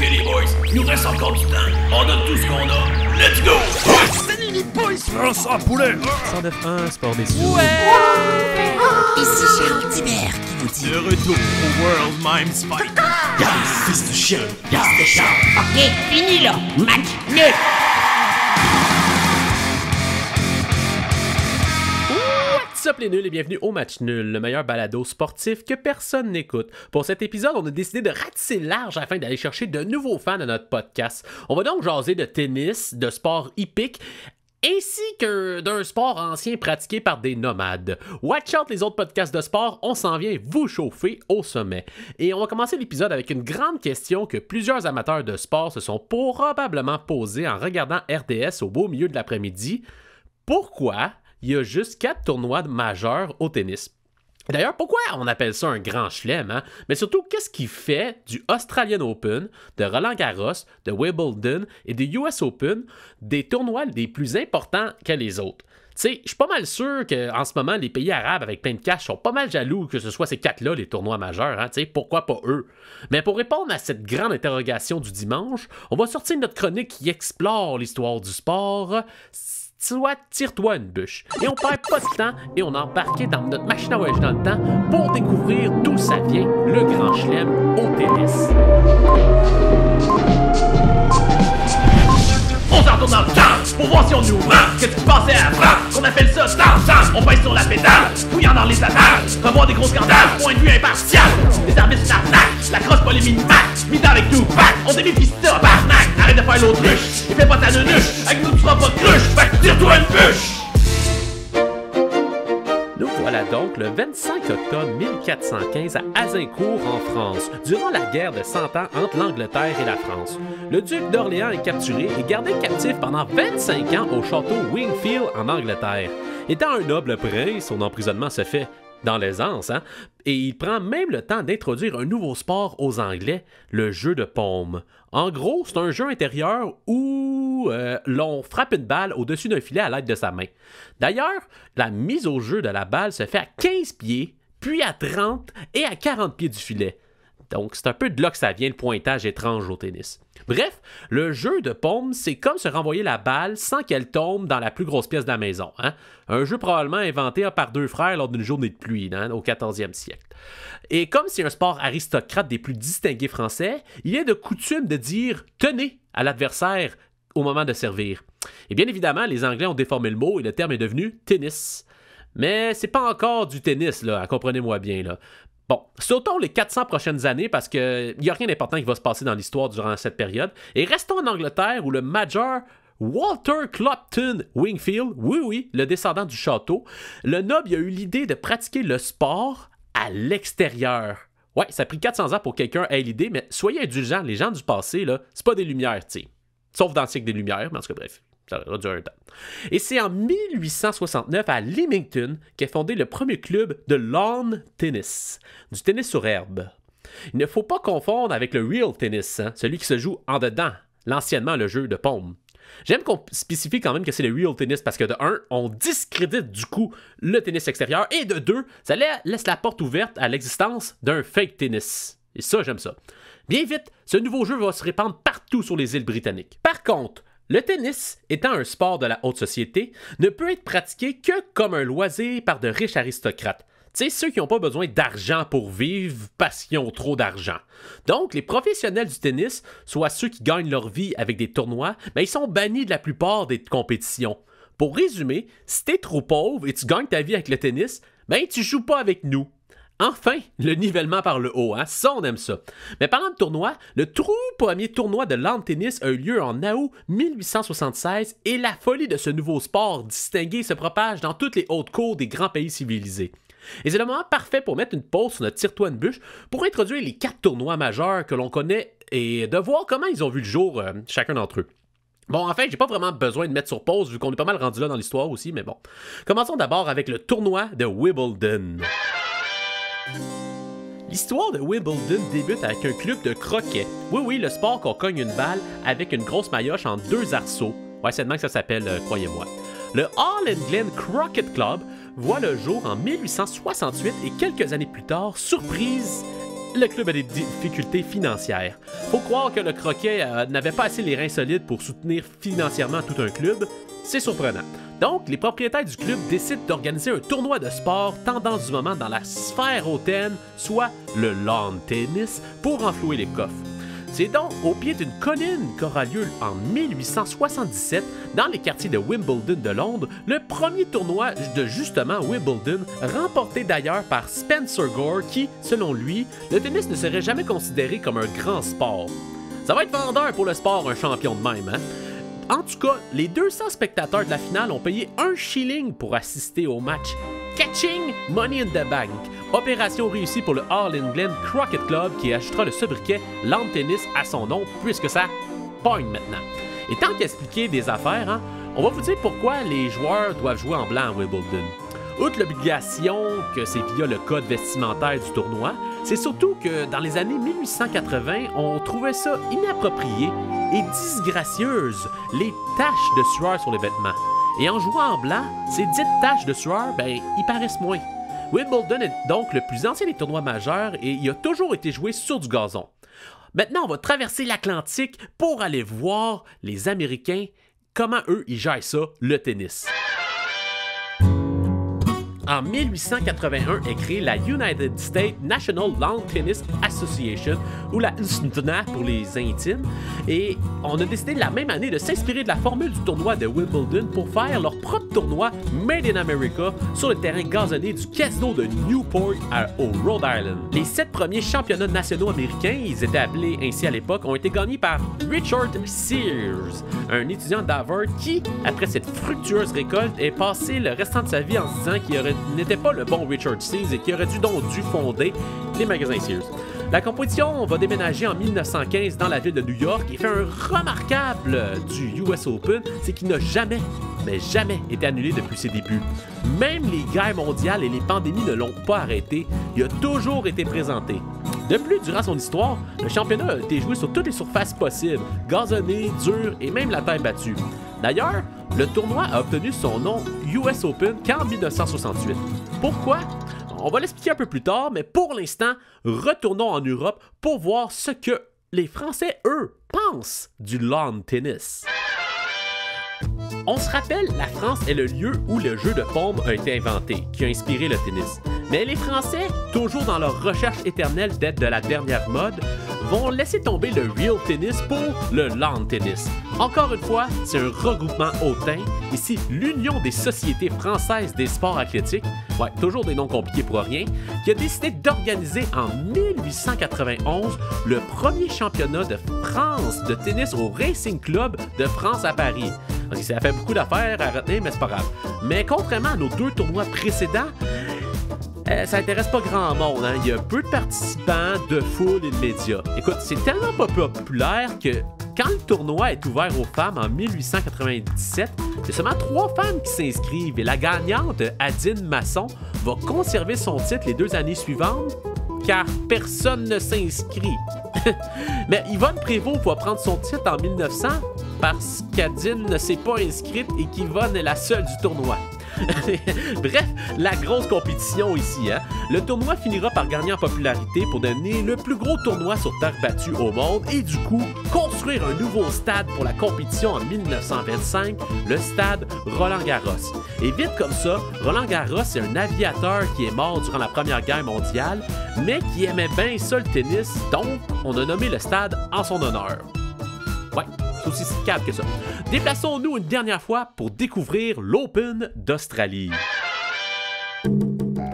les boys, il nous reste encore du temps. On donne tout ce qu'on a. Let's go! Salut les boys! Ça, poulet! 109.1 Sport des Sous. Ouais! Ici Charles Tibert qui vous dit... De retour au World Mimes Fight! Yes, fils de chien! Yes, de chien! Ok, fini là! Match nul! What's up les nuls et bienvenue au Match Nul, le meilleur balado sportif que personne n'écoute. Pour cet épisode, on a décidé de ratisser large afin d'aller chercher de nouveaux fans à notre podcast. On va donc jaser de tennis, de sport hippique, ainsi que d'un sport ancien pratiqué par des nomades. Watch out les autres podcasts de sport, on s'en vient vous chauffer au sommet. Et on va commencer l'épisode avec une grande question que plusieurs amateurs de sport se sont probablement posées en regardant RDS au beau milieu de l'après-midi. Pourquoi il y a juste 4 tournois majeurs au tennis? D'ailleurs, pourquoi on appelle ça un grand chelem, hein? Mais surtout, qu'est-ce qui fait du Australian Open, de Roland Garros, de Wimbledon et du US Open des tournois les plus importants que les autres? Tu sais, je suis pas mal sûr qu'en ce moment, les pays arabes avec plein de cash sont pas mal jaloux que ce soit ces 4-là les tournois majeurs, hein? Tu sais, pourquoi pas eux? Mais pour répondre à cette grande interrogation du dimanche, on va sortir notre chronique qui explore l'histoire du sport. Soit tire-toi une bûche. Et on perd pas de temps et on embarque dans notre machine à voyage dans le temps pour découvrir d'où ça vient, le grand chelem au tennis. On s'en retourne dans le temps pour voir si on nous ment. Qu'est-ce qui se passait avant? On appelle ça temps. On pèse sur la pédale, fouillant dans les annales, revoir des gros scandales, point de vue impartial. Les arbitres une arnaque, la crosse pas les mini-max, mis avec tout pack. On démifie ça, barnac. Arrête de faire l'autruche, et fais pas ta nunuche. Avec nous tu seras pas de cruche, fait que tire-toi une bûche. Nous voilà donc le 25 octobre 1415 à Azincourt en France, durant la guerre de 100 ans entre l'Angleterre et la France. Le duc d'Orléans est capturé et gardé captif pendant 25 ans au château Wingfield en Angleterre. Étant un noble prince, son emprisonnement se fait dans l'aisance, hein? Et il prend même le temps d'introduire un nouveau sport aux Anglais, le jeu de paume. En gros, c'est un jeu intérieur où l'on frappe une balle au-dessus d'un filet à l'aide de sa main. D'ailleurs, la mise au jeu de la balle se fait à 15 pieds, puis à 30 et à 40 pieds du filet. Donc, c'est un peu de là que ça vient le pointage étrange au tennis. Bref, le jeu de paume, c'est comme se renvoyer la balle sans qu'elle tombe dans la plus grosse pièce de la maison. Hein? Un jeu probablement inventé par deux frères lors d'une journée de pluie, hein, au 14e siècle. Et comme c'est un sport aristocrate des plus distingués français, il est de coutume de dire « tenez » à l'adversaire au moment de servir. Et bien évidemment, les Anglais ont déformé le mot et le terme est devenu « tennis ». Mais c'est pas encore du tennis, là, hein, comprenez-moi bien, là. Bon, sautons les 400 prochaines années parce qu'il n'y a rien d'important qui va se passer dans l'histoire durant cette période. Et restons en Angleterre où le Major Walter Clopton Wingfield, oui, le descendant du château, le noble a eu l'idée de pratiquer le sport à l'extérieur. Ouais, ça a pris 400 ans pour que quelqu'un ait l'idée, mais soyez indulgents, les gens du passé, là, c'est pas des Lumières, tu sais. Sauf dans le cycle des Lumières, mais en tout cas, bref. Ça aura duré un temps. Et c'est en 1869 à Leamington qu'est fondé le premier club de lawn tennis, du tennis sur herbe. Il ne faut pas confondre avec le real tennis, hein, celui qui se joue en dedans, l'anciennement le jeu de paume. J'aime qu'on spécifie quand même que c'est le real tennis parce que de 1, on discrédite du coup le tennis extérieur et de 2, ça laisse la porte ouverte à l'existence d'un fake tennis. Et ça, j'aime ça. Bien vite, ce nouveau jeu va se répandre partout sur les îles britanniques. Par contre, le tennis, étant un sport de la haute société, ne peut être pratiqué que comme un loisir par de riches aristocrates. Tu sais, ceux qui n'ont pas besoin d'argent pour vivre parce qu'ils ont trop d'argent. Donc, les professionnels du tennis, soit ceux qui gagnent leur vie avec des tournois, ben, ils sont bannis de la plupart des compétitions. Pour résumer, si t'es trop pauvre et tu gagnes ta vie avec le tennis, ben tu joues pas avec nous. Enfin, le nivellement par le haut, hein? Ça, on aime ça. Mais parlant de tournoi, le tout premier tournoi de lawn tennis a eu lieu en août 1876 et la folie de ce nouveau sport distingué se propage dans toutes les hautes cours des grands pays civilisés. Et c'est le moment parfait pour mettre une pause sur notre tire-toi une bûche pour introduire les 4 tournois majeurs que l'on connaît et de voir comment ils ont vu le jour, chacun d'entre eux. Bon, en fait, j'ai pas vraiment besoin de mettre sur pause vu qu'on est pas mal rendu là dans l'histoire aussi, mais bon. Commençons d'abord avec le tournoi de Wimbledon. L'histoire de Wimbledon débute avec un club de croquet. Oui, le sport qu'on cogne une balle avec une grosse maillotche en 2 arceaux. Ouais, c'est de même que ça s'appelle, croyez-moi. Le All England Croquet Club voit le jour en 1868 et quelques années plus tard, surprise, le club a des difficultés financières. Faut croire que le Croquet n'avait pas assez les reins solides pour soutenir financièrement tout un club. C'est surprenant. Donc, les propriétaires du club décident d'organiser un tournoi de sport tendance du moment dans la sphère hautaine, soit le lawn tennis, pour renflouer les coffres. C'est donc au pied d'une colline qu'aura lieu en 1877, dans les quartiers de Wimbledon de Londres, le premier tournoi de justement Wimbledon, remporté d'ailleurs par Spencer Gore qui, selon lui, le tennis ne serait jamais considéré comme un grand sport. Ça va être vendeur pour le sport, un champion de même, hein? En tout cas, les 200 spectateurs de la finale ont payé 1 shilling pour assister au match. Catching Money in the Bank. Opération réussie pour le All England Croquet Club qui ajoutera le sobriquet Lawn Tennis à son nom puisque ça pogne maintenant. Et tant qu'expliquer des affaires, hein, on va vous dire pourquoi les joueurs doivent jouer en blanc à Wimbledon. Outre l'obligation que c'est via le code vestimentaire du tournoi, c'est surtout que dans les années 1880, on trouvait ça inapproprié et disgracieuse, les taches de sueur sur les vêtements. Et en jouant en blanc, ces dites taches de sueur, ils paraissent moins. Wimbledon est donc le plus ancien des tournois majeurs et il a toujours été joué sur du gazon. Maintenant, on va traverser l'Atlantique pour aller voir les Américains, comment eux, ils gèrent ça, le tennis. En 1881 est créée la United States National Lawn Tennis Association, ou la USNTA pour les intimes, et on a décidé la même année de s'inspirer de la formule du tournoi de Wimbledon pour faire leur propre tournoi Made in America sur le terrain gazonné du casino de Newport au Rhode Island. Les 7 premiers championnats nationaux américains, ils étaient appelés ainsi à l'époque, ont été gagnés par Richard Sears, un étudiant d'Harvard qui, après cette fructueuse récolte, est passé le restant de sa vie en se disant qu'il n'était pas le bon Richard Sears et qui aurait donc dû fonder les magasins Sears. La compétition va déménager en 1915 dans la ville de New York et fait un remarquable du US Open, c'est qu'il n'a jamais été annulé depuis ses débuts. Même les guerres mondiales et les pandémies ne l'ont pas arrêté, il a toujours été présenté. De plus, durant son histoire, le championnat a été joué sur toutes les surfaces possibles, gazonnées, dures et même la terre battue. D'ailleurs, le tournoi a obtenu son nom US Open qu'en 1968. Pourquoi? On va l'expliquer un peu plus tard, mais pour l'instant, retournons en Europe pour voir ce que les Français, eux, pensent du lawn tennis. On se rappelle, la France est le lieu où le jeu de paume a été inventé, qui a inspiré le tennis. Mais les Français, toujours dans leur recherche éternelle d'être de la dernière mode, vont laisser tomber le real tennis pour le lawn tennis. Encore une fois, c'est un regroupement hautain, ici l'Union des sociétés françaises des sports athlétiques, ouais, toujours des noms compliqués pour rien, qui a décidé d'organiser en 1891 le premier championnat de France de tennis au Racing Club de France à Paris. Donc, ça fait beaucoup d'affaires à retenir, mais c'est pas grave. Mais contrairement à nos 2 tournois précédents, ça intéresse pas grand monde, hein? Il y a peu de participants, de foule et de médias. Écoute, c'est tellement pas populaire que quand le tournoi est ouvert aux femmes en 1897, c'est seulement 3 femmes qui s'inscrivent et la gagnante, Adine Masson, va conserver son titre les 2 années suivantes car personne ne s'inscrit. Mais Yvonne Prévost va prendre son titre en 1900 parce qu'Adine ne s'est pas inscrite et qu'Yvonne est la seule du tournoi. Bref, la grosse compétition ici, hein? Le tournoi finira par gagner en popularité pour devenir le plus gros tournoi sur terre battue au monde et du coup, construire un nouveau stade pour la compétition en 1925, le stade Roland-Garros. Et vite comme ça, Roland-Garros est un aviateur qui est mort durant la Première Guerre mondiale, mais qui aimait bien ça le tennis, donc on a nommé le stade en son honneur. Ouais, c'est aussi calme que ça. Déplaçons-nous une dernière fois pour découvrir l'Open d'Australie.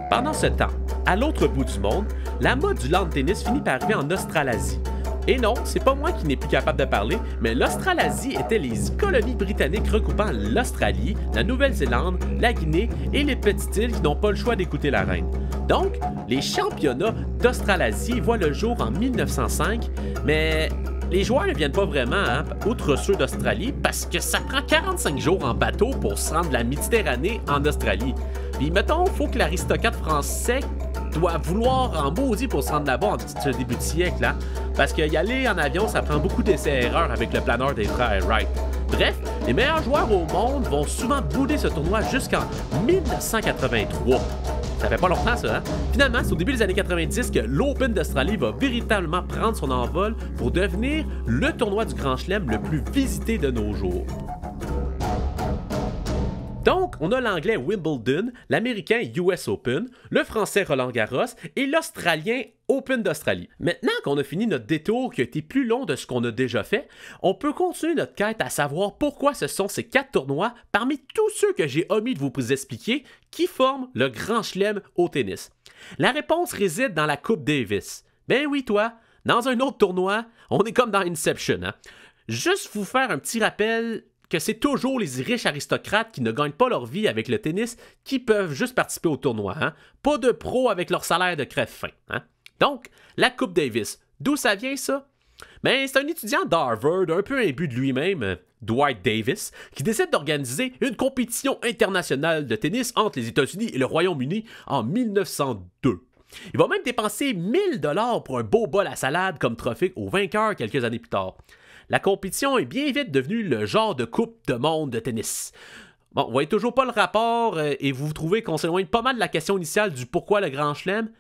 Pendant ce temps, à l'autre bout du monde, la mode du lawn tennis finit par arriver en Australasie. Et non, c'est pas moi qui n'ai plus capable de parler, mais l'Australasie était les colonies britanniques regroupant l'Australie, la Nouvelle-Zélande, la Guinée et les petites îles qui n'ont pas le choix d'écouter la reine. Donc, les championnats d'Australasie voient le jour en 1905, mais les joueurs ne viennent pas vraiment, hein, outre ceux d'Australie, parce que ça prend 45 jours en bateau pour se rendre de la Méditerranée en Australie. Puis mettons, faut que l'aristocrate français doit vouloir en maudit pour se rendre là-bas en ce début de siècle, hein, parce qu'y aller en avion, ça prend beaucoup d'essais-erreurs avec le planeur des frères Wright. Bref, les meilleurs joueurs au monde vont souvent bouder ce tournoi jusqu'en 1983. Ça fait pas longtemps, ça, hein? Finalement, c'est au début des années 90 que l'Open d'Australie va véritablement prendre son envol pour devenir le tournoi du Grand Chelem le plus visité de nos jours. Donc, on a l'anglais Wimbledon, l'américain US Open, le français Roland Garros et l'australien Open d'Australie. Maintenant qu'on a fini notre détour qui a été plus long de ce qu'on a déjà fait, on peut continuer notre quête à savoir pourquoi ce sont ces 4 tournois, parmi tous ceux que j'ai omis de vous expliquer, qui forment le Grand Chelem au tennis. La réponse réside dans la Coupe Davis. Ben oui, toi, dans un autre tournoi, on est comme dans Inception, hein? Juste vous faire un petit rappel que c'est toujours les riches aristocrates qui ne gagnent pas leur vie avec le tennis qui peuvent juste participer au tournoi. Hein? Pas de pros avec leur salaire de crève-faim. Hein? Donc, la Coupe Davis, d'où ça vient ça? Ben, c'est un étudiant d'Harvard, un peu imbu de lui-même, Dwight Davis, qui décide d'organiser une compétition internationale de tennis entre les États-Unis et le Royaume-Uni en 1902. Il va même dépenser 1000 $ pour un beau bol à salade comme trophée au vainqueur quelques années plus tard. La compétition est bien vite devenue le genre de coupe de monde de tennis. Bon, vous voyez toujours pas le rapport et vous trouvez qu'on s'éloigne pas mal de la question initiale du pourquoi le Grand Chelem?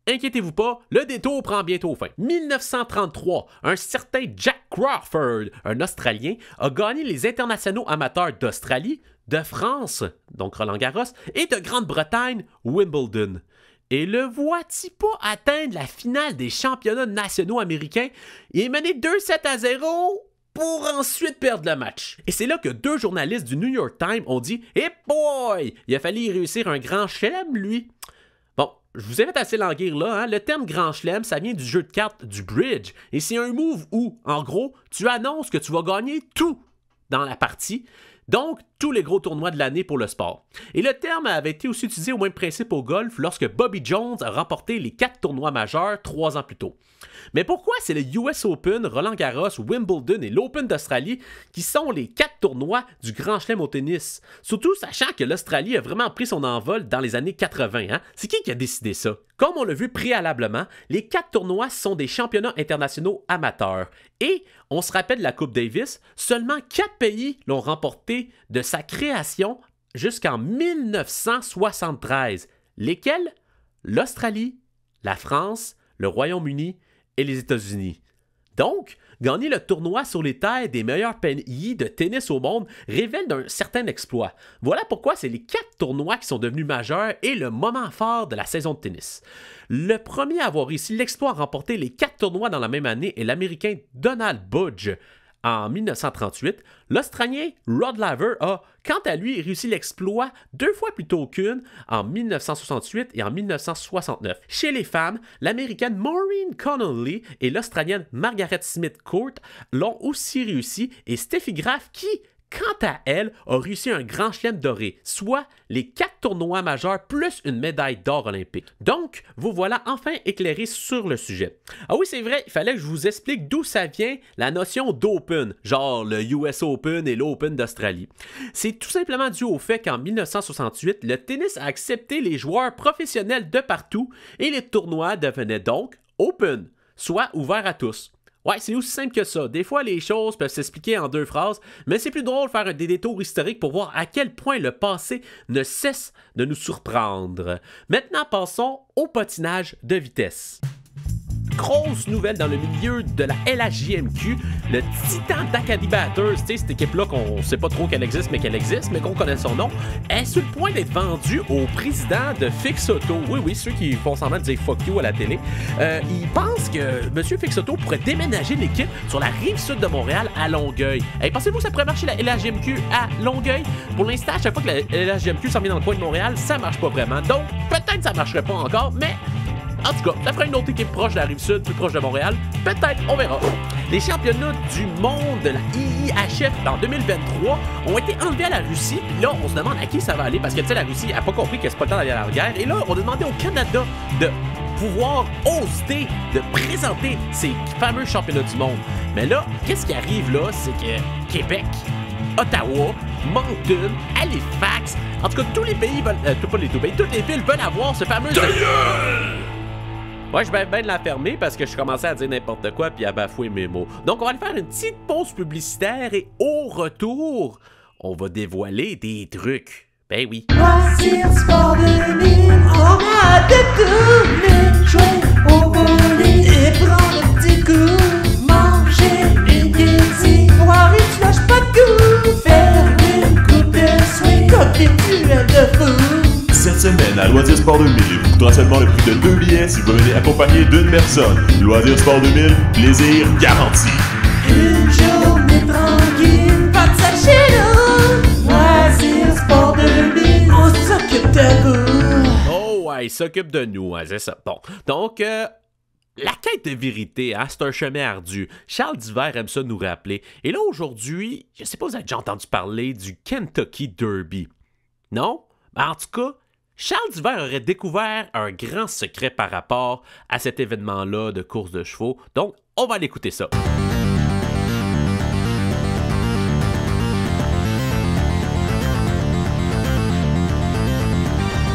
Inquiétez-vous pas, le détour prend bientôt fin. 1933, un certain Jack Crawford, un Australien, a gagné les internationaux amateurs d'Australie, de France, donc Roland Garros, et de Grande-Bretagne, Wimbledon. Et le voit-il pas atteindre la finale des championnats nationaux américains? Il est mené 2-7-0 pour ensuite perdre le match. Et c'est là que 2 journalistes du New York Times ont dit « Hey boy, il a fallu y réussir un grand chelem, lui! » Bon, je vous invite à s'élanguir là, hein? Le terme grand chelem, ça vient du jeu de cartes du bridge. Et c'est un move où, en gros, tu annonces que tu vas gagner tout dans la partie. Donc, tous les gros tournois de l'année pour le sport. Et le terme avait été aussi utilisé au même principe au golf lorsque Bobby Jones a remporté les 4 tournois majeurs 3 ans plus tôt. Mais pourquoi c'est le US Open, Roland Garros, Wimbledon et l'Open d'Australie qui sont les 4 tournois du Grand Chelem au tennis? Surtout sachant que l'Australie a vraiment pris son envol dans les années 80. Hein? C'est qui a décidé ça? Comme on l'a vu préalablement, les 4 tournois sont des championnats internationaux amateurs. Et, on se rappelle de la Coupe Davis, seulement 4 pays l'ont remporté de sa création jusqu'en 1973. Lesquels? L'Australie, la France, le Royaume-Uni et les États-Unis. Donc, gagner le tournoi sur les terres des meilleurs pays de tennis au monde révèle d'un certain exploit. Voilà pourquoi c'est les 4 tournois qui sont devenus majeurs et le moment fort de la saison de tennis. Le premier à avoir réussi l'exploit à remporter les 4 tournois dans la même année est l'Américain Donald Budge. En 1938, l'Australien Rod Laver a, quant à lui, réussi l'exploit 2 fois plus tôt qu'une, en 1968 et en 1969. Chez les femmes, l'Américaine Maureen Connolly et l'Australienne Margaret Smith Court l'ont aussi réussi, et Steffi Graf qui, quant à elle, a réussi un grand chelem doré, soit les 4 tournois majeurs plus une médaille d'or olympique. Donc, vous voilà enfin éclairé sur le sujet. Ah oui, c'est vrai, il fallait que je vous explique d'où ça vient la notion d'Open, genre le US Open et l'Open d'Australie. C'est tout simplement dû au fait qu'en 1968, le tennis a accepté les joueurs professionnels de partout et les tournois devenaient donc Open, soit ouverts à tous. Ouais, c'est aussi simple que ça. Des fois, les choses peuvent s'expliquer en 2 phrases, mais c'est plus drôle de faire des détours historiques pour voir à quel point le passé ne cesse de nous surprendre. Maintenant, passons au patinage de vitesse. Grosse nouvelle dans le milieu de la LHJMQ, le Titan d'Acadie Batters, cette équipe-là qu'on ne sait pas trop qu'elle existe, mais qu'on connaît son nom, est sur le point d'être vendue au président de Fix Auto. Oui, ceux qui font semblant de dire fuck you à la télé. Ils pensent que M. Fix Auto pourrait déménager l'équipe sur la rive sud de Montréal à Longueuil. Hey, pensez-vous que ça pourrait marcher la LHJMQ à Longueuil? Pour l'instant, à chaque fois que la LHJMQ s'en vient dans le coin de Montréal, ça marche pas vraiment. Donc, peut-être que ça marcherait pas encore, mais en tout cas, ça ferait une autre équipe proche de la Rive-Sud, plus proche de Montréal. Peut-être, on verra. Les championnats du monde de la IIHF en 2023 ont été enlevés à la Russie. Puis là, on se demande à qui ça va aller. Parce que, tu sais, la Russie n'a pas compris que c'est pas le temps d'aller à la guerre. Et là, on a demandé au Canada de pouvoir oser de présenter ces fameux championnats du monde. Mais là, qu'est-ce qui arrive là? C'est que Québec, Ottawa, Moncton, Halifax, en tout cas, tous les pays veulent... pas les deux pays, toutes les villes veulent avoir ce fameux... Ouais, je vais bien la fermer parce que je commençais à dire n'importe quoi puis à bafouer mes mots. Donc, on va aller faire une petite pause publicitaire et au retour, on va dévoiler des trucs Ben oui. Loisirs Sport 2000, on a de tout. Les jouets au volet et prendre un petit coup. Manger et guérir, voir une flash pas de goût. Faire une coupe de swing comme des duels de fou. Cette semaine, à Loisirs Sport 2000, il vous coûtera seulement le prix de 2 billets si vous venez accompagné d'une personne. Loisirs Sport 2000, plaisir garanti. Une journée tranquille, pas de sachet là. Loisirs Sport 2000, on s'occupe de vous. Oh, ouais, il s'occupe de nous, hein, c'est ça. Bon, donc, la quête de vérité, hein, c'est un chemin ardu. Charles Divers aime ça nous rappeler. Et là, aujourd'hui, je sais pas si vous avez déjà entendu parler du Kentucky Derby. Non? Ben, en tout cas, Charles Divers aurait découvert un grand secret par rapport à cet événement-là de course de chevaux. Donc, on va aller écouter ça.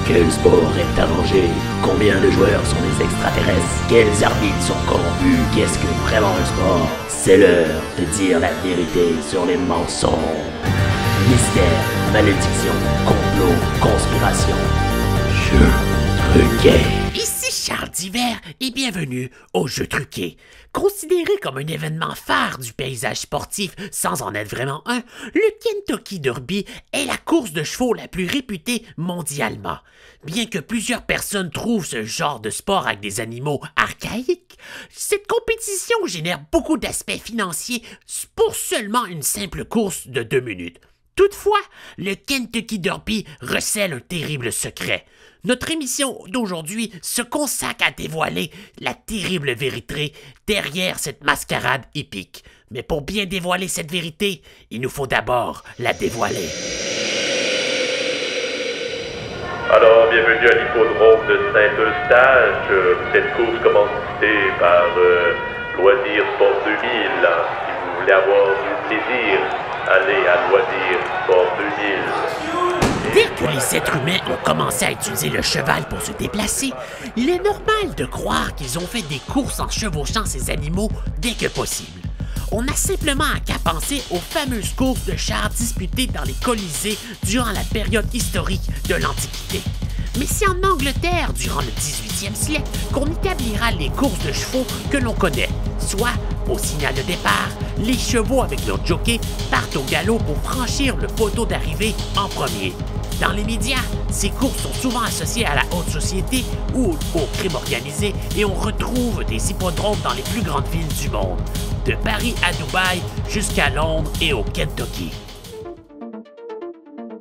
Quel sport est arrangé? Combien de joueurs sont des extraterrestres? Quels arbitres sont corrompus? Qu'est-ce que vraiment le sport? C'est l'heure de dire la vérité sur les mensonges. Mystère, malédiction, complot, conspiration. Jeu truqué. Ici Charles Divers et bienvenue au Jeu truqué. Considéré comme un événement phare du paysage sportif sans en être vraiment un, le Kentucky Derby est la course de chevaux la plus réputée mondialement. Bien que plusieurs personnes trouvent ce genre de sport avec des animaux archaïques, cette compétition génère beaucoup d'aspects financiers pour seulement une simple course de 2 minutes. Toutefois, le Kentucky Derby recèle un terrible secret. Notre émission d'aujourd'hui se consacre à dévoiler la terrible vérité derrière cette mascarade épique. Mais pour bien dévoiler cette vérité, il nous faut d'abord la dévoiler. Alors, bienvenue à l'hippodrome de Saint-Eustache. Cette course commencée par Loisirs Sport 2000. Si vous voulez avoir du plaisir, allez à Loisirs Sport 2000. Dès que les êtres humains ont commencé à utiliser le cheval pour se déplacer, il est normal de croire qu'ils ont fait des courses en chevauchant ces animaux dès que possible. On n'a simplement qu'à penser aux fameuses courses de chars disputées dans les colisées durant la période historique de l'Antiquité. Mais c'est en Angleterre, durant le 18e siècle, qu'on établira les courses de chevaux que l'on connaît, soit au signal de départ, les chevaux avec leur jockey partent au galop pour franchir le poteau d'arrivée en premier. Dans les médias, ces courses sont souvent associées à la haute société ou au crime organisé et on retrouve des hippodromes dans les plus grandes villes du monde, de Paris à Dubaï jusqu'à Londres et au Kentucky.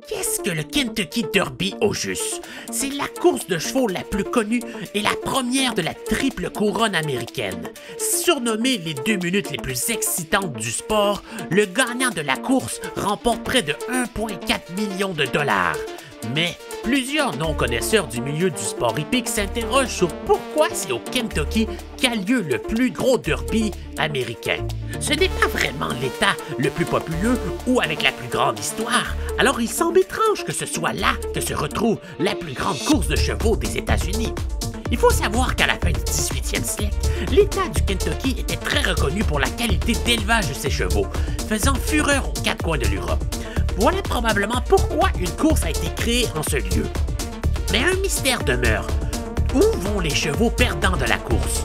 Qu'est-ce que le Kentucky Derby au juste? C'est la course de chevaux la plus connue et la première de la triple couronne américaine. Surnommée les 2 minutes les plus excitantes du sport, le gagnant de la course remporte près de 1,4 million de dollars. Mais plusieurs non-connaisseurs du milieu du sport hippique s'interrogent sur pourquoi c'est au Kentucky qu'a lieu le plus gros derby américain. Ce n'est pas vraiment l'État le plus populeux ou avec la plus grande histoire, alors il semble étrange que ce soit là que se retrouve la plus grande course de chevaux des États-Unis. Il faut savoir qu'à la fin du 18e siècle, l'État du Kentucky était très reconnu pour la qualité d'élevage de ses chevaux, faisant fureur aux 4 coins de l'Europe. Voilà probablement pourquoi une course a été créée en ce lieu. Mais un mystère demeure. Où vont les chevaux perdants de la course?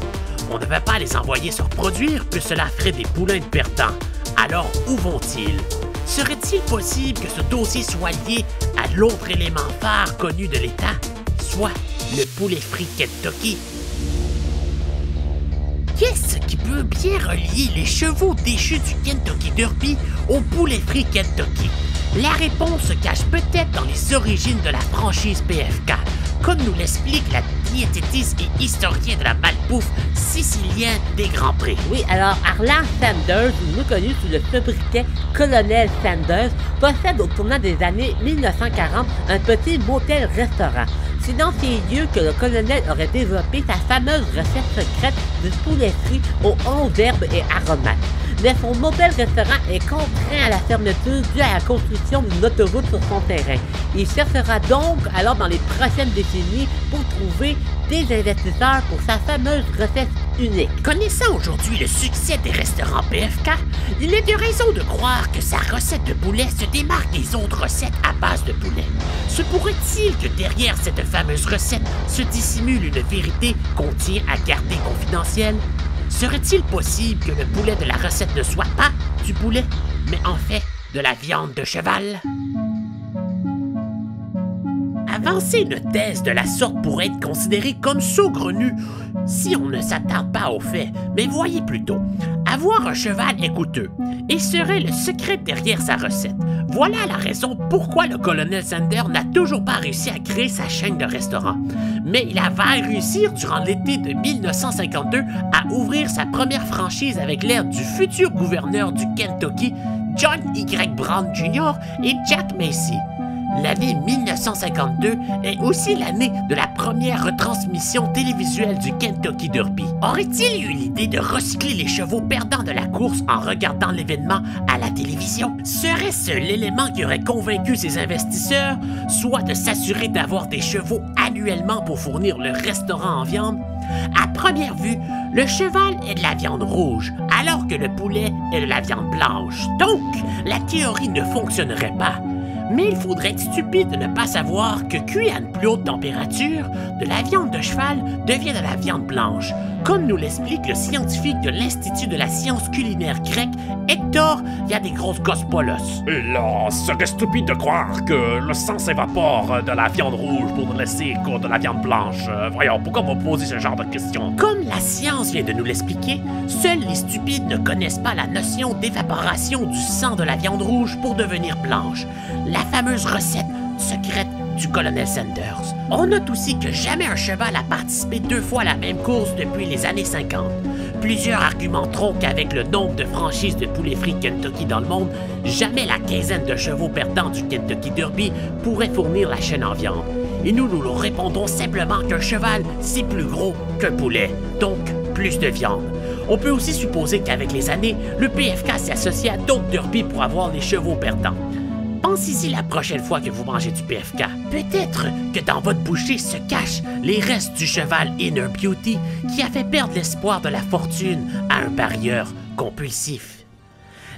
On ne va pas les envoyer se reproduire, que cela ferait des poulains de perdants. Alors, où vont-ils? Serait-il possible que ce dossier soit lié à l'autre élément phare connu de l'État, soit le poulet frit Kentucky? Qu'est-ce qui peut bien relier les chevaux déchus du Kentucky Derby au poulet frit Kentucky? La réponse se cache peut-être dans les origines de la franchise PFK, comme nous l'explique la diététiste et historien de la malbouffe sicilienne des Grands Prix. Oui, alors Arlan Sanders, mieux connu sous le sobriquet Colonel Sanders, possède au tournant des années 1940 un petit motel-restaurant. C'est dans ces lieux que le colonel aurait développé sa fameuse recette secrète du poulet frit aux 11 herbes et aromates. Mais son motel-restaurant est contraint à la fermeture due à la construction d'une autoroute sur son terrain. Il cherchera donc alors dans les prochaines décennies pour trouver des investisseurs pour sa fameuse recette unique. Connaissant aujourd'hui le succès des restaurants PFK, il est de raison de croire que sa recette de poulet se démarque des autres recettes à base de poulet. Se pourrait-il que derrière cette fameuse recette se dissimule une vérité qu'on tient à garder confidentielle? Serait-il possible que le poulet de la recette ne soit pas du poulet, mais en fait de la viande de cheval? Avancer une thèse de la sorte pourrait être considéré comme saugrenu si on ne s'attarde pas aux faits, mais voyez plutôt, avoir un cheval est coûteux et serait le secret derrière sa recette. Voilà la raison pourquoi le colonel Sanders n'a toujours pas réussi à créer sa chaîne de restaurants. Mais il avait réussi durant l'été de 1952 à ouvrir sa première franchise avec l'aide du futur gouverneur du Kentucky, John Y. Brown Jr. et Jack Macy. L'année 1952 est aussi l'année de la première retransmission télévisuelle du Kentucky Derby. Aurait-il eu l'idée de recycler les chevaux perdants de la course en regardant l'événement à la télévision? Serait-ce l'élément qui aurait convaincu ses investisseurs, soit de s'assurer d'avoir des chevaux annuellement pour fournir le restaurant en viande? À première vue, le cheval est de la viande rouge, alors que le poulet est de la viande blanche. Donc, la théorie ne fonctionnerait pas. Mais il faudrait être stupide de ne pas savoir que cuit à une plus haute température, de la viande de cheval devient de la viande blanche, comme nous l'explique le scientifique de l'Institut de la science culinaire grecque, Hector Yadégrosgospolos. Et là, serait stupide de croire que le sang s'évapore de la viande rouge pour ne laisser que de la viande blanche. Voyons, pourquoi vous posez ce genre de questions? Comme la science vient de nous l'expliquer, seuls les stupides ne connaissent pas la notion d'évaporation du sang de la viande rouge pour devenir blanche. La fameuse recette secrète du colonel Sanders. On note aussi que jamais un cheval a participé 2 fois à la même course depuis les années 50. Plusieurs argumenteront qu'avec le nombre de franchises de poulet frit Kentucky dans le monde, jamais la quinzaine de chevaux perdants du Kentucky Derby pourrait fournir la chaîne en viande. Et nous leur répondons simplement qu'un cheval, c'est plus gros qu'un poulet, donc plus de viande. On peut aussi supposer qu'avec les années, le PFK s'est associé à d'autres derbies pour avoir les chevaux perdants. Pensez-y la prochaine fois que vous mangez du PFK. Peut-être que dans votre bouchée se cachent les restes du cheval Inner Beauty qui a fait perdre l'espoir de la fortune à un parieur compulsif.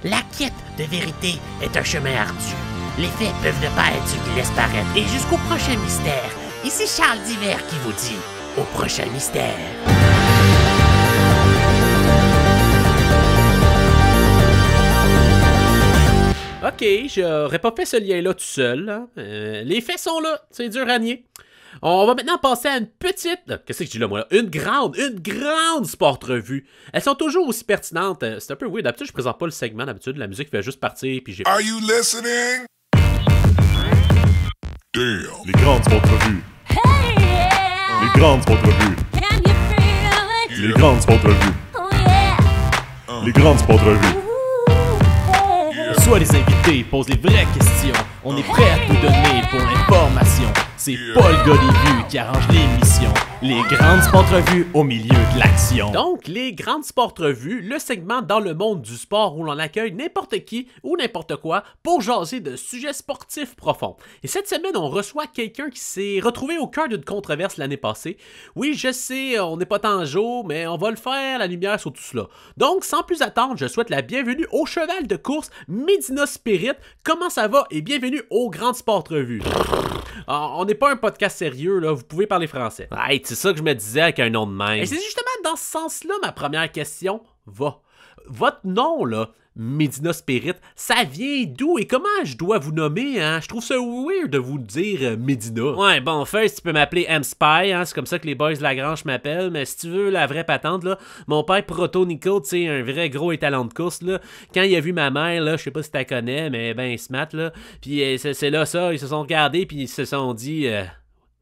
La quête de vérité est un chemin ardu. Les faits peuvent ne pas être ce qu'ils laissent paraître. Et jusqu'au prochain mystère, ici Charles Divers qui vous dit au prochain mystère. Ok, j'aurais pas fait ce lien-là tout seul. Hein. Les faits sont là, c'est dur à nier. On va maintenant passer à une petite... Qu'est-ce que je dis là, moi? Une grande sport revue. Elles sont toujours aussi pertinentes. C'est un peu weird. D'habitude, je présente pas le segment. D'habitude, la musique fait juste partir, puis j'ai... Are you listening? Damn. Les grandes sport revues. Hey, yeah. Les grandes sport revues. Can you feel it? Les grandes sport revues. Oh yeah. Les grandes sport revues. Sois les invités, pose les vraies questions. On est prêt à tout donner pour l'information. C'est Paul Godivu qui arrange l'émission. Les grandes sport revues au milieu de l'action. Donc, les grandes sport revues, le segment dans le monde du sport où l'on accueille n'importe qui ou n'importe quoi pour jaser de sujets sportifs profonds. Et cette semaine, on reçoit quelqu'un qui s'est retrouvé au cœur d'une controverse l'année passée. Oui, je sais, on n'est pas tant jour, mais on va le faire, la lumière sur tout cela. Donc, sans plus attendre, je souhaite la bienvenue au cheval de course Medina Spirit. Comment ça va et bienvenue aux grandes sport revues. On n'est pas un podcast sérieux, là, vous pouvez parler français. Hey, c'est ça que je me disais avec un nom de même. Et c'est justement dans ce sens-là ma première question va. Votre nom, là, Medina Spirit, ça vient d'où et comment je dois vous nommer, hein? Je trouve ça weird de vous dire Medina. Ouais, bon, first, tu peux m'appeler M-Spy, hein? C'est comme ça que les boys de Lagrange m'appellent, mais si tu veux la vraie patente, là, mon père Proto-Nico, tu sais, un vrai gros étalon de course, là, quand il a vu ma mère, là, je sais pas si tu la connais, mais ben, smart, là, puis c'est là ça, ils se sont regardés, puis ils se sont dit...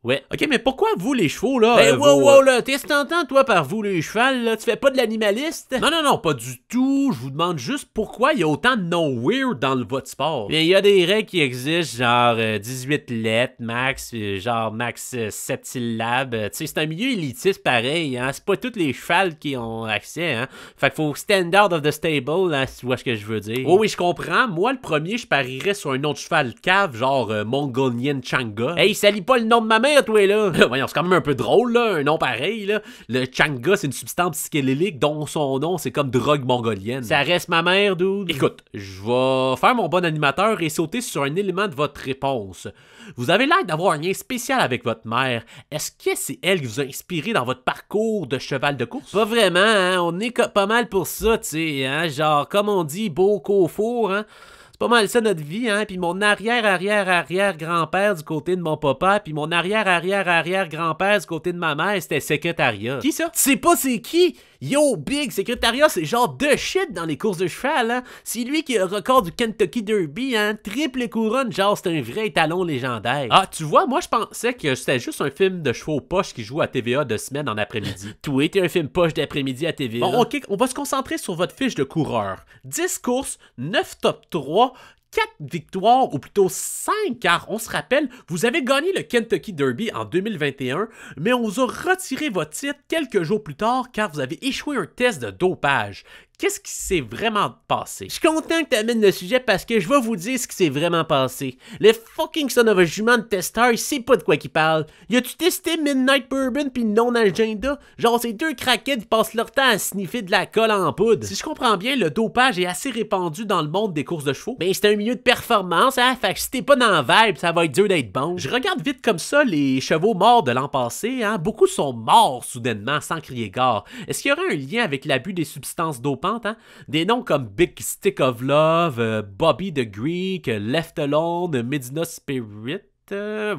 Ouais. Ok, mais pourquoi vous, les chevaux, là? Ben, wow, là, qu'est-ce que t'entends, toi, par vous, les chevals, là? Tu fais pas de l'animaliste? Non, pas du tout. Je vous demande juste pourquoi il y a autant de noms weird dans votre sport. Bien, il y a des règles qui existent, genre 18 lettres, max, genre max 7 syllabes. Tu sais, c'est un milieu élitiste pareil, hein? C'est pas tous les chevals qui ont accès, hein? Fait qu'il faut standard of the stable, hein, si tu vois ce que je veux dire. Oh oui, je comprends. Moi, le premier, je parierais sur un autre cheval cave, genre Mongolian Changa. Hey, ça lit pas le nom de ma mère! dire, toi, là? Voyons, c'est quand même un peu drôle, là, un nom pareil, là. Le Changa, c'est une substance psychédélique dont son nom, c'est comme drogue mongolienne. Ça reste ma mère, dude. Écoute, je vais faire mon bon animateur et sauter sur un élément de votre réponse. Vous avez l'air d'avoir un lien spécial avec votre mère. Est-ce que c'est elle qui vous a inspiré dans votre parcours de cheval de course? Pas vraiment, hein. On est pas mal pour ça, tu sais, hein. Genre, comme on dit, beau qu'au four, hein. C'est pas mal ça notre vie, hein. Puis mon arrière-arrière-arrière-grand-père du côté de mon papa, puis mon arrière-arrière-arrière-grand-père du côté de ma mère, c'était secrétariat. Qui ça? Tu sais pas c'est qui? Yo, Big, secrétariat, c'est genre de shit dans les courses de cheval, hein. C'est lui qui a le record du Kentucky Derby, hein. Triple couronne, genre c'est un vrai étalon légendaire. Ah, tu vois, moi je pensais que c'était juste un film de chevaux poche qui joue à TVA de semaine en après-midi. Toi, t'es un film poche d'après-midi à TVA. Bon, ok, on va se concentrer sur votre fiche de coureur. 10 courses, 9 top 3, 4 victoires, ou plutôt 5, car on se rappelle, vous avez gagné le Kentucky Derby en 2021, mais on vous a retiré votre titre quelques jours plus tard car vous avez échoué un test de dopage. Qu'est-ce qui s'est vraiment passé? Je suis content que tu amènes le sujet parce que je vais vous dire ce qui s'est vraiment passé. Le fucking son of a jument de testeur, il sait pas de quoi qu'il parle. Y a-tu testé Midnight Bourbon pis Non-Agenda? Genre, ces deux craquettes, ils passent leur temps à sniffer de la colle en poudre. Si je comprends bien, le dopage est assez répandu dans le monde des courses de chevaux. Ben, c'est un milieu de performance, hein? Fait que si t'es pas dans la vibe, ça va être dur d'être bon. Je regarde vite comme ça les chevaux morts de l'an passé, hein? Beaucoup sont morts soudainement, sans crier gare. Est-ce qu'il y aurait un lien avec l'abus des substances dopantes? Hein? Des noms comme Big Stick of Love, Bobby the Greek, Left Alone, Medina Spirit.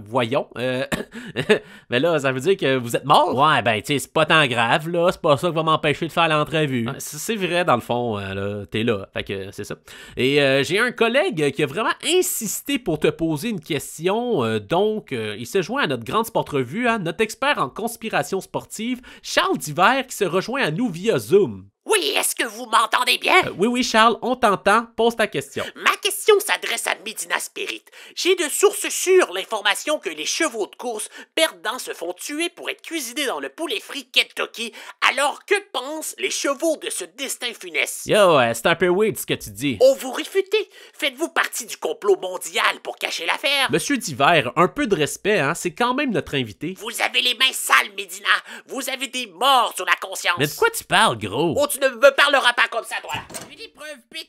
Voyons. Mais là, ça veut dire que vous êtes mort? Ouais, ben, tu sais, c'est pas tant grave, là. C'est pas ça qui va m'empêcher de faire l'entrevue. C'est vrai, dans le fond, là, t'es là. Fait que c'est ça. Et j'ai un collègue qui a vraiment insisté pour te poser une question. Donc, il se joint à notre grande sport-revue, hein, notre expert en conspiration sportive, Charles Divert, qui se rejoint à nous via Zoom. Oui, est-ce que vous m'entendez bien? Oui, Charles, on t'entend. Pose ta question. Ma question s'adresse à Medina Spirit. J'ai de sources sûres l'information que les chevaux de course perdants se font tuer pour être cuisinés dans le poulet frit Kentucky. Alors, que pensent les chevaux de ce destin funeste? Yo, c'est un peu weird ce que tu dis. Oh, vous réfutez? Faites-vous partie du complot mondial pour cacher l'affaire? Monsieur Divert, un peu de respect, hein, c'est quand même notre invité. Vous avez les mains sales, Medina. Vous avez des morts sur la conscience. Mais de quoi tu parles, gros? Oh, tu ne me parleras pas comme ça, toi, là.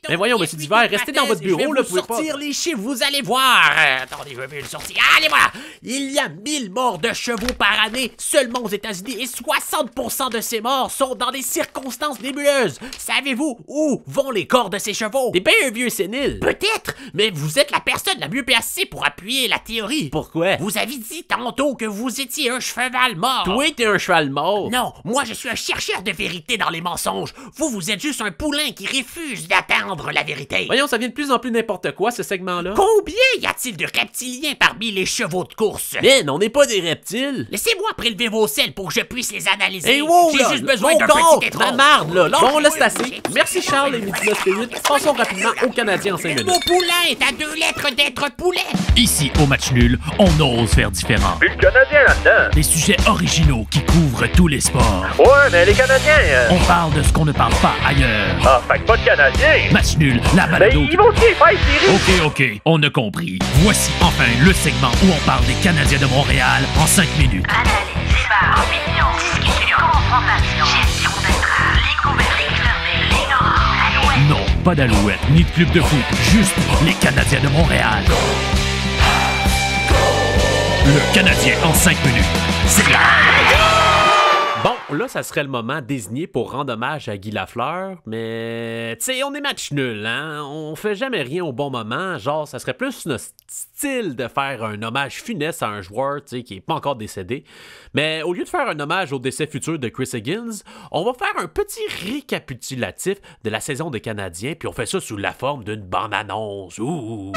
Mais voyons, monsieur Divert, restez dans votre bureau, là, vous pouvez sortir pas... les chiffres, vous allez voir. Attendez, je vais le sortir. Allez, voilà. Il y a 1000 morts de chevaux par année seulement aux États-Unis et 60% de ces morts sont dans des circonstances nébuleuses. Savez-vous où vont les corps de ces chevaux? T'es bien un vieux sénile. Peut-être, mais vous êtes la personne la mieux placée pour appuyer la théorie. Pourquoi? Vous avez dit tantôt que vous étiez un cheval mort. Toi, t'es un cheval mort. Non, moi je suis un chercheur de vérité dans les mensonges. Vous êtes juste un poulain qui refuse d'atteindre la vérité. Voyons, ça vient de plus en plus n'importe quoi, ce segment-là. Combien y a-t-il de reptiliens parmi les chevaux de course? Ben, on n'est pas des reptiles. Laissez-moi prélever vos selles pour que je puisse les analyser. Hey, wow, j'ai juste besoin d'un petit étron. Ma marde, là. Bon, là, c'est assez. Merci, Charles et Medina Spirit. Passons rapidement au Canadien en 5 minutes. Mon poulain est à 2 lettres d'être poulet. Ici, au match nul, on ose faire différent. Puis le Canadien là-dedans. Des sujets originaux qui couvrent tous les sports. Ouais, mais les Canadiens... On parle de ce qu'on ne parle pas ailleurs. Ah, fait que pas de Canadiens. Match nul, la balado. Mais ils vont aussi faire série. Ok, on a compris. Voici enfin le segment où on parle des Canadiens de Montréal en 5 minutes. Analyse, débat, opinion, discussion, confrontation, gestion d'entrave, ligne ouverte, ligne fermée, ligne orange, alouette. Non, pas d'alouette, ni de club de foot, juste les Canadiens de Montréal. Le Canadien en 5 minutes. C'est là. Bon, là, ça serait le moment désigné pour rendre hommage à Guy Lafleur, mais, tu sais, on est match nul, hein? On fait jamais rien au bon moment, genre, ça serait plus notre style de faire un hommage funeste à un joueur, tu sais, qui est pas encore décédé. Mais au lieu de faire un hommage au décès futur de Chris Higgins, on va faire un petit récapitulatif de la saison des Canadiens, puis on fait ça sous la forme d'une bande-annonce. Ouh!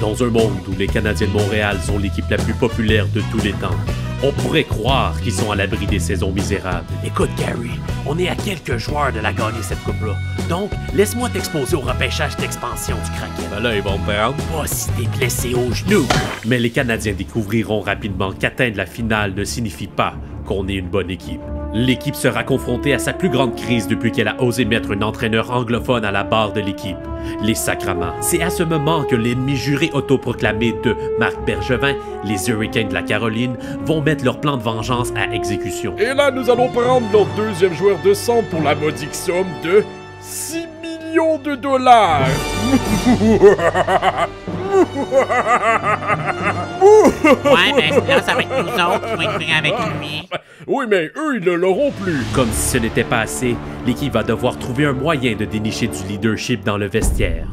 Dans un monde où les Canadiens de Montréal sont l'équipe la plus populaire de tous les temps, on pourrait croire qu'ils sont à l'abri des saisons misérables. Écoute, Gary, on est à quelques joueurs de la gagner cette coupe-là. Donc, laisse-moi t'exposer au repêchage d'expansion du Kraken. Ben là, ils vont me prendre. Pas si t'es blessé au genou. Mais les Canadiens découvriront rapidement qu'atteindre la finale ne signifie pas qu'on est une bonne équipe. L'équipe sera confrontée à sa plus grande crise depuis qu'elle a osé mettre un entraîneur anglophone à la barre de l'équipe. Les Sacraments. C'est à ce moment que l'ennemi juré autoproclamé de Marc Bergevin, les Hurricanes de la Caroline, vont mettre leur plan de vengeance à exécution. Et là, nous allons prendre notre deuxième joueur de centre pour la modique somme de 6 millions de dollars. Ouais, mais là, ça va être nous autres qui vont être pris avec lui. Oui, mais eux, ils ne l'auront plus. Comme si ce n'était pas assez, l'équipe va devoir trouver un moyen de dénicher du leadership dans le vestiaire.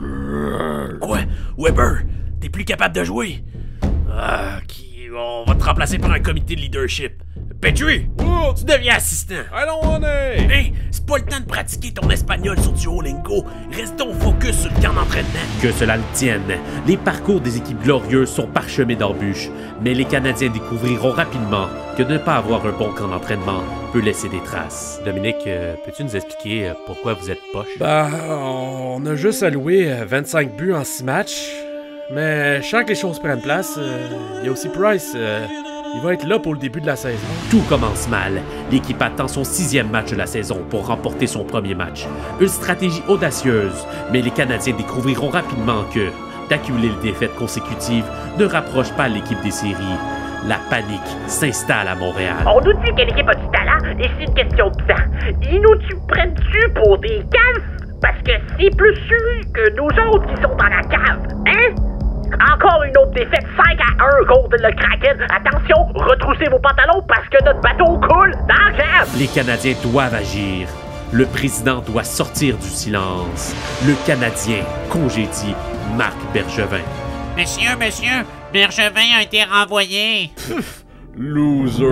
Quoi? Weber, t'es plus capable de jouer? On va te remplacer par un comité de leadership. Petrie, tu deviens assistant. Allons, on est. Hey, c'est pas le temps de pratiquer ton espagnol sur Duolingo. Restons focus sur le camp d'entraînement. Que cela le tienne, les parcours des équipes glorieuses sont parsemés d'embûches, mais les Canadiens découvriront rapidement que ne pas avoir un bon camp d'entraînement peut laisser des traces. Dominique, peux-tu nous expliquer pourquoi vous êtes poche? On a juste alloué 25 buts en 6 matchs, mais je sens que les choses prennent place. Il y a aussi Price. Il va être là pour le début de la saison. Tout commence mal. L'équipe attend son 6e match de la saison pour remporter son premier match. Une stratégie audacieuse, mais les Canadiens découvriront rapidement que d'accumuler les défaites consécutives ne rapproche pas l'équipe des séries. La panique s'installe à Montréal. On nous dit que l'équipe a du talent et c'est une question de temps. Ils nous prennent-tu pour des caves? Parce que c'est plus sûr que nous autres qui sont dans la cave, hein? Encore une autre défaite 5-1 contre le Kraken. Attention, retroussez vos pantalons parce que notre bateau coule dans la cave. Les Canadiens doivent agir. Le président doit sortir du silence. Le Canadien congédie Marc Bergevin. Monsieur, Bergevin a été renvoyé. Loser.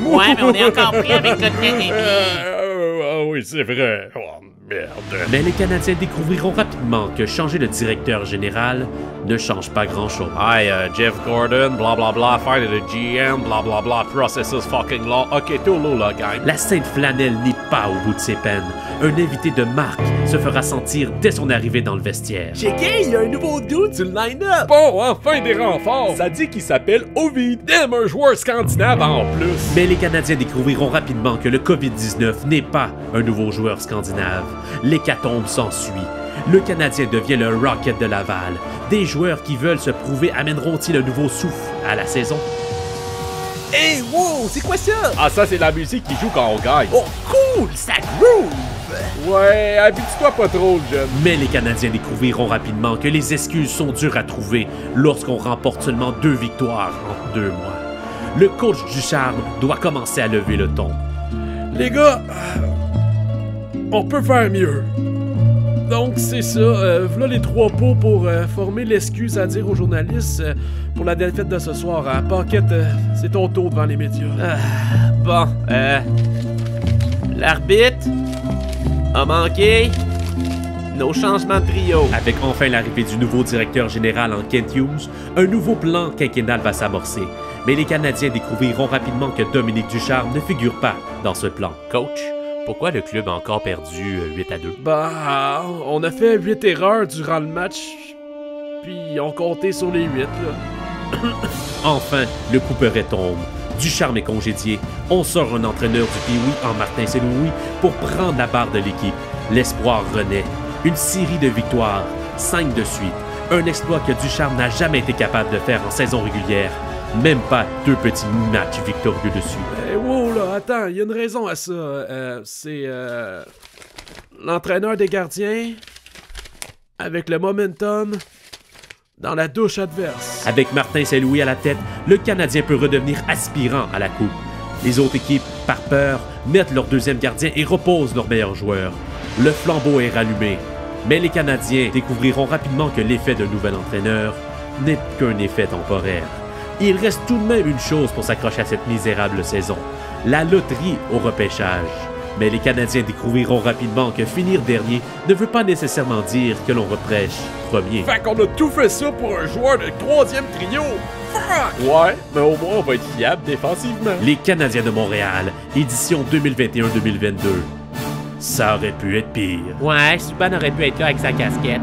Ouais, mais on est encore pris avec notre ennemi. Ah oui, c'est vrai. Oh, merde. Mais les Canadiens découvriront rapidement que changer de directeur général ne change pas grand-chose. Jeff Gordon, blablabla, fight de GM, blablabla, processus fucking law. Ok, tout l'eau là, gang. La Sainte Flanelle n'est pas au bout de ses peines. Un invité de Marc se fera sentir dès son arrivée dans le vestiaire. Checkez, il y a un nouveau dude sur le line-up. Bon, enfin des renforts. Ça dit qu'il s'appelle Ovid. Damn, un joueur scandinave en plus. Mais les Canadiens découvriront rapidement que le COVID-19 n'est pas un nouveau joueur scandinave. L'hécatombe s'ensuit. Le Canadien devient le Rocket de Laval. Des joueurs qui veulent se prouver amèneront-ils un nouveau souffle à la saison? Hey, wow, c'est quoi ça? Ah, ça, c'est la musique qui joue quand on gagne. Oh, cool, ça groove! Ouais, habitue-toi pas trop, le jeune. Mais les Canadiens découvriront rapidement que les excuses sont dures à trouver lorsqu'on remporte seulement 2 victoires en 2 mois. Le coach Ducharme doit commencer à lever le ton. Les gars, on peut faire mieux. Donc, c'est ça. Voilà les 3 pots pour former l'excuse à dire aux journalistes pour la défaite de ce soir. À Paquette, c'est ton tour devant les médias. Bon, l'arbitre a manqué nos changements de trio. Avec enfin l'arrivée du nouveau directeur général en Kent Hughes, un nouveau plan quinquennal va s'amorcer. Mais les Canadiens découvriront rapidement que Dominique Ducharme ne figure pas dans ce plan. Coach, pourquoi le club a encore perdu 8-2? Bah, on a fait 8 erreurs durant le match, puis on comptait sur les 8, là. Enfin, le couperet tombe. Ducharme est congédié. On sort un entraîneur du Pee-Wee en Martin Saint-Louis pour prendre la barre de l'équipe. L'espoir renaît. Une série de victoires, 5 de suite. Un exploit que Ducharme n'a jamais été capable de faire en saison régulière. Même pas 2 petits matchs victorieux dessus. Wow, là, attends, il y a une raison à ça. C'est l'entraîneur des gardiens avec le momentum dans la douche adverse. Avec Martin Saint-Louis à la tête, le Canadien peut redevenir aspirant à la Coupe. Les autres équipes, par peur, mettent leur deuxième gardien et reposent leurs meilleurs joueurs. Le flambeau est rallumé. Mais les Canadiens découvriront rapidement que l'effet d'un nouvel entraîneur n'est qu'un effet temporaire. Il reste tout de même une chose pour s'accrocher à cette misérable saison, la loterie au repêchage. Mais les Canadiens découvriront rapidement que finir dernier ne veut pas nécessairement dire que l'on repêche premier. Fait qu'on a tout fait ça pour un joueur de 3e trio! Fuck! Ouais, mais au moins on va être fiable défensivement. Les Canadiens de Montréal, édition 2021-2022. Ça aurait pu être pire. Ouais, Subban aurait pu être là avec sa casquette.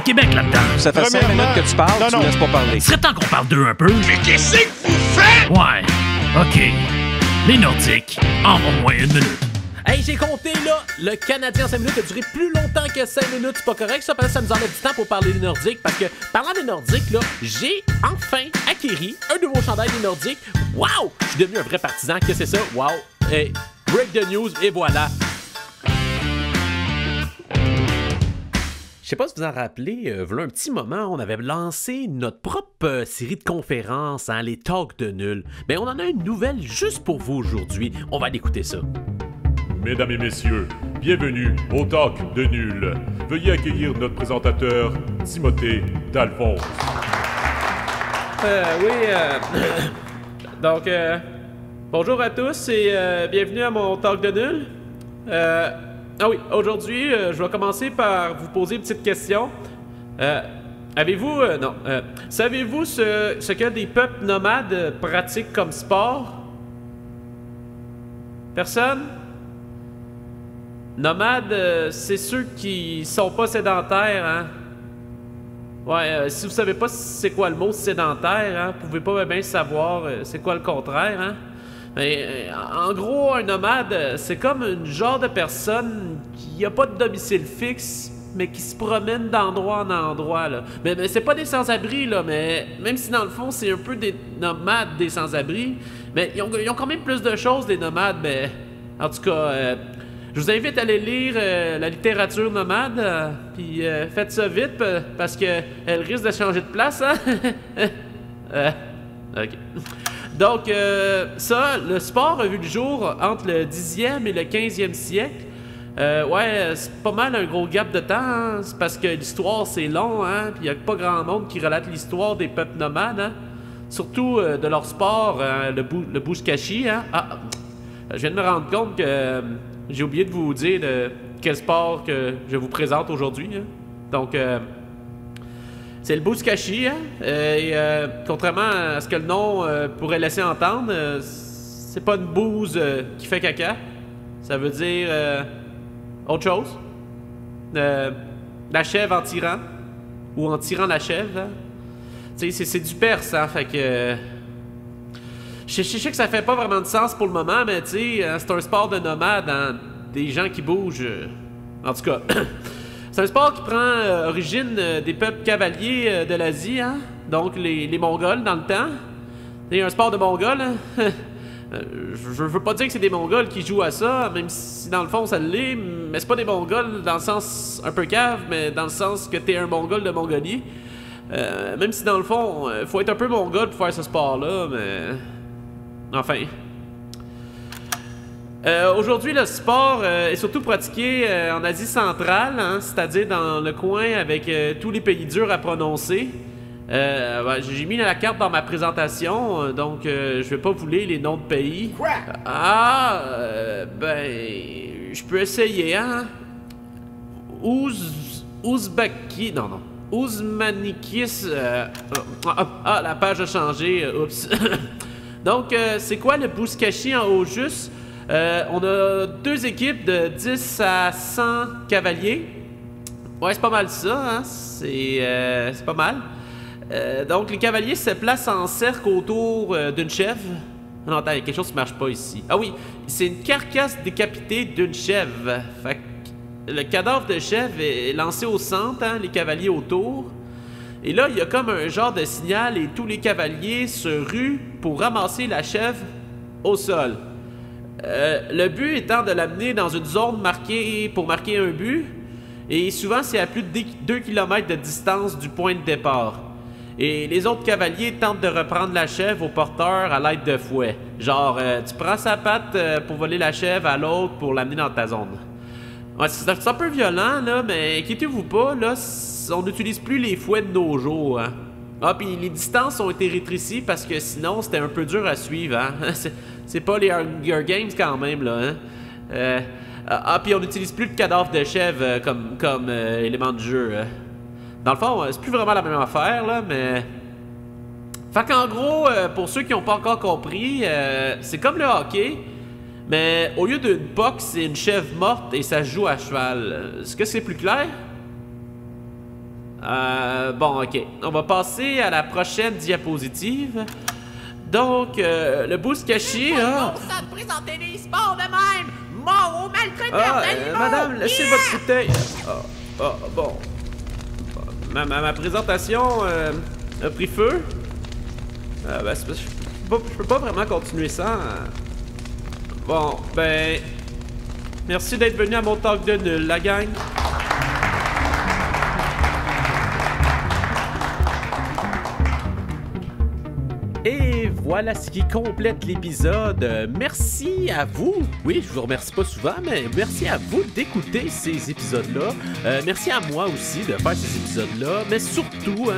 de Québec là-dedans. Ça fait 5 minutes que tu parles, tu me laisses pas parler. Il serait temps qu'on parle d'eux un peu. Mais qu'est-ce que vous faites? Ouais, OK. Les Nordiques, en au moins 1 minute. Hey, j'ai compté, là, le Canadien en 5 minutes a duré plus longtemps que 5 minutes, c'est pas correct, ça, parce que ça nous enlève du temps pour parler des Nordiques, parce que, parlant des Nordiques, là, j'ai enfin acquéri un nouveau chandail des Nordiques. Wow! Je suis devenu un vrai partisan, qu'est-ce que c'est ça? Wow! Hey, break the news, et voilà! Je sais pas si vous en rappelez, voilà un petit moment, on avait lancé notre propre série de conférences, hein, les Talks de Nul. Mais on en a une nouvelle juste pour vous aujourd'hui, on va aller écouter ça. Mesdames et messieurs, bienvenue au Talk de Nul. Veuillez accueillir notre présentateur, Timothée D'Alphonse. Donc, bonjour à tous et bienvenue à mon Talk de Nul. Aujourd'hui, je vais commencer par vous poser une petite question. Savez-vous ce que des peuples nomades pratiquent comme sport? Personne? Nomades, c'est ceux qui sont pas sédentaires, hein? Ouais, si vous savez pas c'est quoi le mot sédentaire, hein, vous pouvez pas bien savoir c'est quoi le contraire, hein? Mais, en gros, un nomade, c'est comme une genre de personne qui a pas de domicile fixe, mais qui se promène d'endroit en endroit, là. Mais c'est pas des sans-abri, là, mais même si dans le fond, c'est un peu des nomades, des sans-abri, mais ils ont quand même plus de choses, des nomades, mais en tout cas... je vous invite à aller lire la littérature nomade, puis faites ça vite, parce qu'elle risque de changer de place, hein? OK. Donc, le sport a vu le jour entre le 10e et le 15e siècle. C'est pas mal un gros gap de temps, hein? C'est parce que l'histoire, c'est long, hein? Puis il n'y a pas grand monde qui relate l'histoire des peuples nomades, hein? Surtout de leur sport, le bouche-cachis, hein? Je viens de me rendre compte que... j'ai oublié de vous dire de quel sport que je vous présente aujourd'hui. Hein. Donc, c'est le bouche-cachis. Hein. Contrairement à ce que le nom pourrait laisser entendre, c'est pas une bouse qui fait caca. Ça veut dire autre chose. La chèvre en tirant. Ou en tirant la chèvre. Hein. C'est du perse, hein, fait que... Je sais que ça fait pas vraiment de sens pour le moment, mais tu sais, c'est un sport de nomade, hein, des gens qui bougent. En tout cas, c'est un sport qui prend origine des peuples cavaliers de l'Asie, hein, donc les Mongols dans le temps. C'est un sport de Mongols. Hein. Je veux pas dire que c'est des Mongols qui jouent à ça, même si dans le fond ça l'est, mais c'est pas des Mongols dans le sens un peu cave, mais dans le sens que t'es un Mongol de Mongolie. Même si dans le fond, faut être un peu Mongol pour faire ce sport-là, mais... Enfin. Aujourd'hui, le sport est surtout pratiqué en Asie centrale, hein, c'est-à-dire dans le coin avec tous les pays durs à prononcer. J'ai mis la carte dans ma présentation, donc je vais pas vous lire les noms de pays. Quoi? Je peux essayer, hein? Ouzbaki... Non. Ouzmanikis... la page a changé, oups. Donc, c'est quoi le bouche-cachis en haut juste? On a 2 équipes de 10 à 100 cavaliers. Ouais, c'est pas mal ça, hein? C'est pas mal. Donc, les cavaliers se placent en cercle autour d'une chèvre. Non, attends, il y a quelque chose qui marche pas ici. Ah oui, c'est une carcasse décapitée d'une chèvre. Fait que le cadavre de chèvre est lancé au centre, hein, les cavaliers autour. Et là, il y a comme un genre de signal et tous les cavaliers se ruent pour ramasser la chèvre au sol. Le but étant de l'amener dans une zone marquée pour marquer un but. Et souvent, c'est à plus de 2 km de distance du point de départ. Et les autres cavaliers tentent de reprendre la chèvre au porteur à l'aide de fouet. Genre, tu prends sa patte pour voler la chèvre à l'autre pour l'amener dans ta zone. Ouais, c'est un peu violent, là, mais inquiétez-vous pas, là, on n'utilise plus les fouets de nos jours, hein. Ah, puis les distances ont été rétrécies parce que sinon, c'était un peu dur à suivre, hein. C'est pas les Hunger Games quand même, là, hein. Puis on n'utilise plus de cadavres de chèvre comme élément de jeu. Dans le fond, c'est plus vraiment la même affaire, là, mais... Fait qu'en gros, pour ceux qui n'ont pas encore compris, c'est comme le hockey, mais au lieu d'une boxe, c'est une chèvre morte et ça se joue à cheval. Est-ce que c'est plus clair? Bon, ok. On va passer à la prochaine diapositive. Donc, le boost caché, On peut présenter les sports de même! Mort aux maltraiteurs d'animaux! Madame, laissez votre bouteille. Bon. Ma présentation a pris feu. Ben, c'est parce que je peux pas vraiment continuer ça. Bon, ben... Merci d'être venu à mon talk de nul, la gang. Et voilà ce qui complète l'épisode. Merci à vous. Oui, je vous remercie pas souvent, mais merci à vous d'écouter ces épisodes-là. Merci à moi aussi de faire ces épisodes-là. Mais surtout,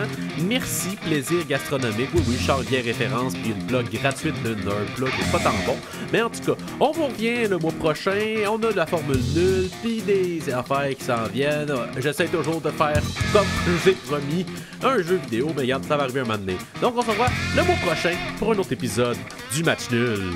merci Plaisir Gastronomique. Oui, Charles-Bien Référence, puis une blog gratuite d'un blog pas tant bon. Mais en tout cas, on vous revient le mois prochain. On a de la formule nulle, puis des affaires qui s'en viennent. J'essaie toujours de faire, comme je vous ai promis, un jeu vidéo, mais regarde, ça va arriver un moment donné. Donc on se revoit le mois prochain pour un autre épisode du Match Nul.